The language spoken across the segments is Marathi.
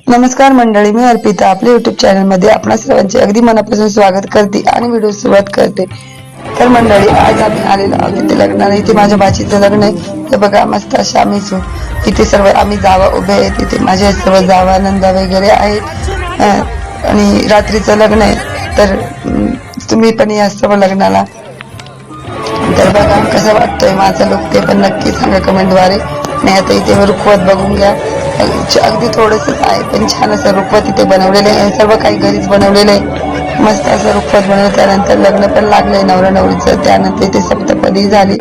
नमस्कार मंडळी, मी अर्पिता आपल्या युट्यूब चॅनल मध्ये आपणा सर्वांचे अगदी मनापासून स्वागत करते आणि व्हिडिओ सुरुवात करते। तर मंडळी, आज आम्ही आलेलो आहोत इथे लग्नाला। इथे माझ्या बाचीचं लग्न आहे। हे बघा, मस्त अशा आम्ही इथे सर्व आम्ही जावा उभे आहेत। इथे माझे सर्व जावा नंदा वगैरे आहेत आणि रात्रीचं लग्न आहे। तर तुम्ही पण या सर्व लग्नाला। तर बघा कसा वाटतोय माझा लुक ते पण नक्की सांगा कमेंटद्वारे। आणि आता इथे रुखवत बघून घ्या, अगदी थोडंसं आहे पण छान असं रुखवत इथे बनवलेलं आहे। सर्व काही घरीच बनवलेलं आहे। मस्त असं रुखवत बनवलं। त्यानंतर लग्न पण लागलंय नवरा नवरीचं। त्यानंतर इथे सप्तपदी झाली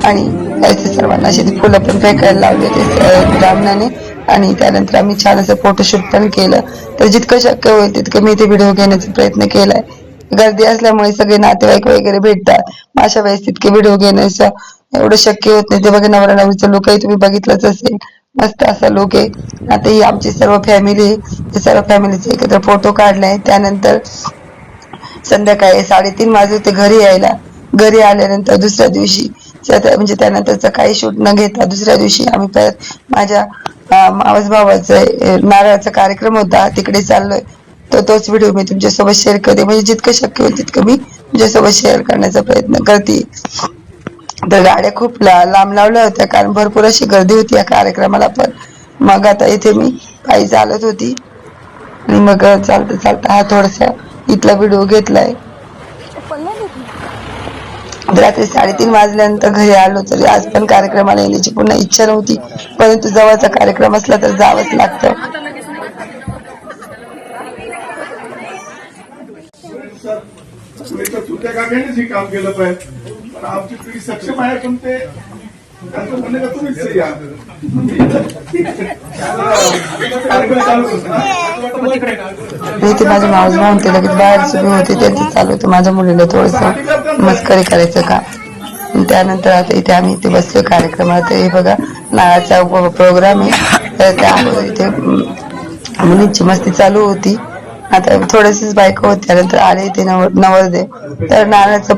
आणि इथे सर्वांना अशी फुलं पण फेकायला लावले ते ब्राह्मणाने। आणि त्यानंतर आम्ही छान असं फोटोशूट पण केलं। तर जितकं शक्य होईल तितकं मी इथे व्हिडिओ घेण्याचा प्रयत्न केलाय। गर्दी असल्यामुळे सगळे नातेवाईक वगैरे भेटतात, अशा वेळेस तितके व्हिडिओ घेण्याचं एवढं शक्य होत नाही। ते बघा, नवरा नवरीचं लुक आहे, तुम्ही बघितलंच असेल। मस्त असा लुक आहे। आता ही आमची सर्व फॅमिली, सर्व फॅमिलीचे एकत्र फोटो काढलाय। त्यानंतर संध्याकाळी 3:30 वाजले होते घरी यायला। घरी आल्यानंतर दुसऱ्या दिवशी म्हणजे त्यानंतरचं काही शूट न घेता दुसऱ्या दिवशी आम्ही परत माझ्या मावस भावाचा नारळाचा कार्यक्रम होता, तिकडे चाललोय। तोच व्हिडिओ मी तुमच्यासोबत शेअर करते। म्हणजे जितकं शक्य होईल तितकं मी तुमच्यासोबत शेअर करण्याचा प्रयत्न करते। तर गाड्या खूप लांब लावल्या होत्या, कारण भरपूर अशी गर्दी होती या कार्यक्रमाला पण। मग आता इथे मी पायी चालत होती आणि मग चालता चालता हा थोडासा इथला व्हिडिओ घेतलाय। रात्री 3:30 वाजल्यानंतर घरी आलो। तरी आज पण कार्यक्रमाला येण्याची पुन्हा इच्छा नव्हती, परंतु जवळचा कार्यक्रम असला तर जावंच लागतं। काम केलं पाहिजे, पण आमची पिढी सक्षम आहे, पण ते म्हणणे का तुम्हीच इथे माझे मावस भाऊ ते लगेच बाहेर सुरू होते, त्यांचं चालू होतं माझ्या मुलीला थोडंसं मस्करी करायचं का। त्यानंतर आता इथे आम्ही इथे बसलो कार्यक्रमात। हे बघा, नाळाचा प्रोग्राम आहे। तर त्या अगोदर इथे मुलींची मस्ती चालू होती। आता थोडेसेच बायका होते, त्यानंतर आले ते नवरदेव। तर नारळाचा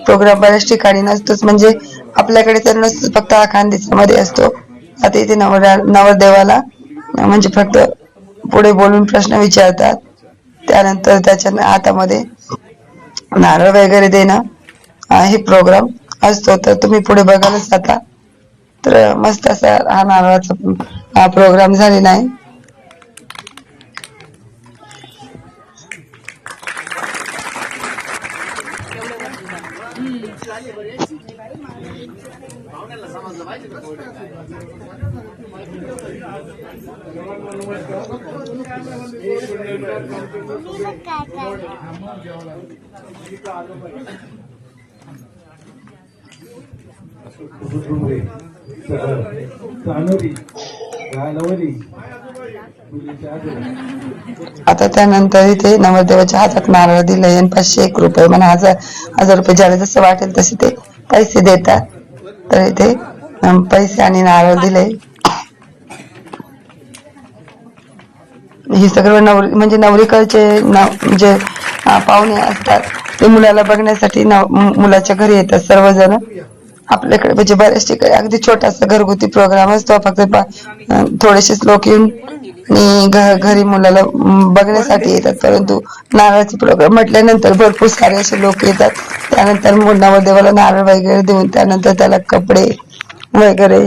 प्रोग्राम बऱ्याच ठिकाणी नसतोच, म्हणजे आपल्याकडे तर नसतोच, फक्त हा खानदेशामध्ये असतो। आता इथे नवरदेवाला म्हणजे फक्त पुढे बोलून प्रश्न विचारतात, त्यानंतर त्याच्या हातामध्ये नारळ वगैरे देणं हे प्रोग्राम असतो। तर तुम्ही पुढे बघायलाच जाता। तर मस्त असा हा नारळाचा प्रोग्राम झालेला आहे। आता त्यानंतर इथे नवरदेवाच्या हातात नारळ दिलंय आणि 501 रुपये म्हणा 1000 रुपये ज्याला जसं वाटेल तसे ते पैसे देतात। तर इथे पैसे आणि नारळ दिले। ही सगळं म्हणजे नवरीकडचे म्हणजे पाहुणे असतात, ते मुलाला बघण्यासाठी मुलाच्या घरी येतात सर्वजण। आपल्याकडे म्हणजे बऱ्याच ठिकाणी अगदी छोटासा घरगुती प्रोग्राम असतो, फक्त थोडेसेच लोक येऊन आणि घरी मुलाला बघण्यासाठी येतात। परंतु नारळाचे प्रोग्राम म्हटल्यानंतर भरपूर सारे असे लोक येतात। त्यानंतर नवरदेवाला नारळ वगैरे देऊन त्यानंतर त्याला कपडे वगैरे